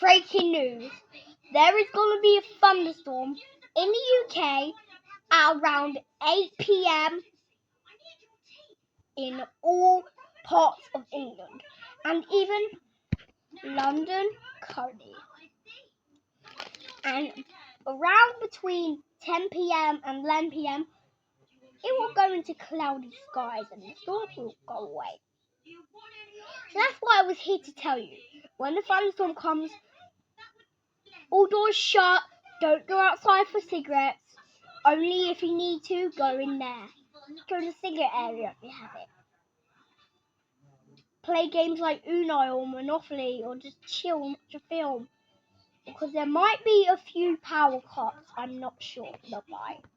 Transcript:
Breaking news. There is going to be a thunderstorm in the UK at around 8 p.m. in all parts of England and even London Colney. And around between 10 p.m. and 11 p.m. it will go into cloudy skies and the storm will go away. So that's why I was here to tell you. When the thunderstorm comes, all doors shut, don't go outside for cigarettes. Only if you need to, go in there. Go to the cigarette area if you have it. Play games like Uno or Monopoly or just chill and watch a film. Because there might be a few power cuts, I'm not sure. Bye-bye.